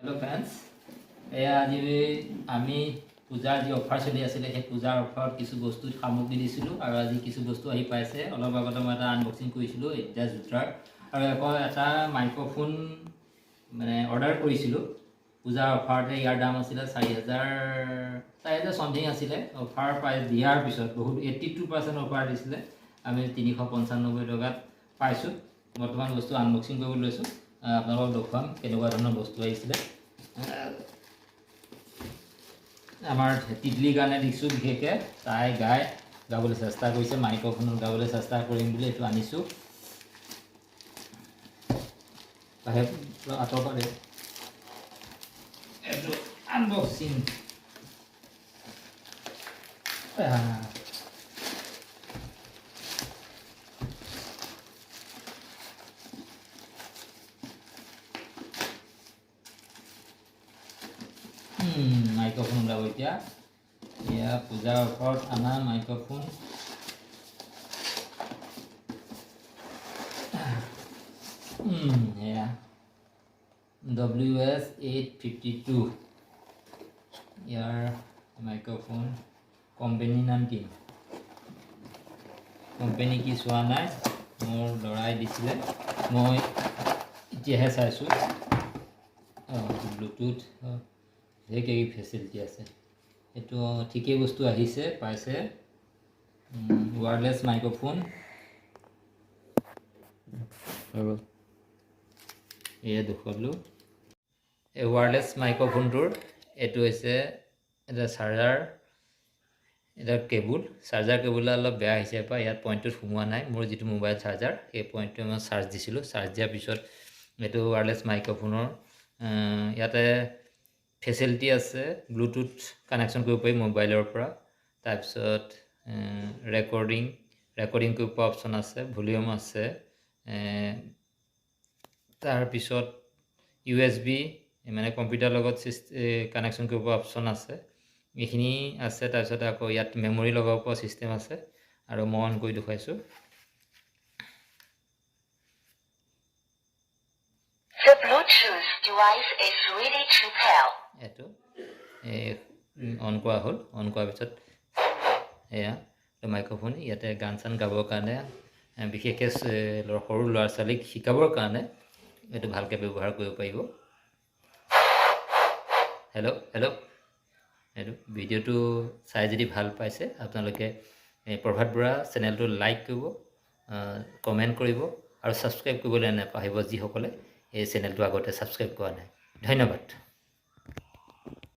Hello friends आज आमी पूजार जी अफार चलि आছিলে সেই পূজাৰ অফাৰত কিছু বস্তু সামগ্ৰী দিছিলোঁ আৰু আজি কিছু বস্তু আহি পাইছে অলপ আগতে মই এটা আনবক্সিং কৰিছিলোঁ এটা জোতাৰ আৰু এটা মাইক্ৰফোন মানে অৰ্ডাৰ কৰিছিলোঁ পূজাৰ অফাৰতে ইয়াৰ দাম আছিলে 4000 সমথিং আছিলে অফাৰ প্ৰাইচ দিয়াৰ পিছত বহুত 82% অফাৰ দিছিলে আমি 395 টকাত পাইছোঁ বৰ্তমান বস্তু আনবক্সিং কৰিব লৈছোঁ আপোনালোকক দেখুৱাম কেনেকুৱা ধৰণৰ বস্তু আহিছিলে আমাৰ তিতলিৰ কাৰণে দিছোঁ বিশেষকৈ তাই গাবলৈ চেষ্টা কৰিছে মাইক্ৰফোনত গাবলৈ চেষ্টা কৰিম বুলি এইটো আনিছোঁ আঁতৰ পাৰে এইটো আনবক্সিং माइक्रोफोन उलाब इतना या पूजा ऑफर आना माइक्रोफोन या WS852 यार माइक्रोफोन कोम्पानी नाम कि कोम्पानी की चुआ ना मोर लड़ाई दिছিলে मैं इतिहास चाइছোঁ ब्लूटूथ কি ফেসিলিটি আছে এটো ঠিকই বস্তু আহিছে পাইছে ওয়্যারলেস মাইক্রোফোন আৰু এই দেখুৱালো এই ওয়্যাৰলেস মাইক্ৰোফোনটোৰ এটো হৈছে এটা চাৰ্জাৰ এটা কেবল চাৰ্জাৰ কেবল অলপ বেয়া হৈছে পা ইয়াত পইণ্টত সোমোৱা নাই মোৰ যেটো মোবাইল চাৰ্জাৰ এই পইণ্টটো মই চাৰ্জ দিছিলোঁ চাৰ্জ দিয়াৰ পিছত এটো ওয়্যাৰলেস মাইক্ৰোফোনৰ ইয়াতে ফেসিলিটি আছে ব্লুটুথ কানেকশন কৰিব পাৰি মোবাইলৰ পৰা তাৰপিছত ৰেকৰ্ডিং কৰিব পৰা অপচন আছে ভলিউম আছে তাৰপিছত USB মানে কম্পিউটাৰ লগত কানেকশন কৰিব পৰা অপচন আছে এইখিনি আছে তাৰপিছত আকৌ ইয়াত মেমৰি লগাব পৰা সিস্টেম আছে আৰু মই অন কৰি দেখুৱাইছোঁ The Bluetooth device is ready to pair. এটো অন কৰা হ'ল অন কৰাৰ পিছত এয়া মাইক্ৰফোন ইয়াতে গান চান গাবৰ কাৰণে বিশেষকৈ সৰু ল'ৰা ছোৱালীক শিকাবৰ কাৰণে এইটো ভালকৈ ব্যৱহাৰ কৰিব পাৰিব হেল্ল' এইটো ভিডিঅ'টো চাই যদি ভাল পাইছে আপোনালোকে প্ৰভাত বৰা চেনেলটো লাইক কৰিব কমেণ্ট কৰিব আৰু ছাবস্ক্ৰাইব কৰিবলৈ নাপাহৰিব যিসকলে এই চেনেলটো আগতে ছাবস্ক্ৰাইব কৰা নাই ধন্যবাদ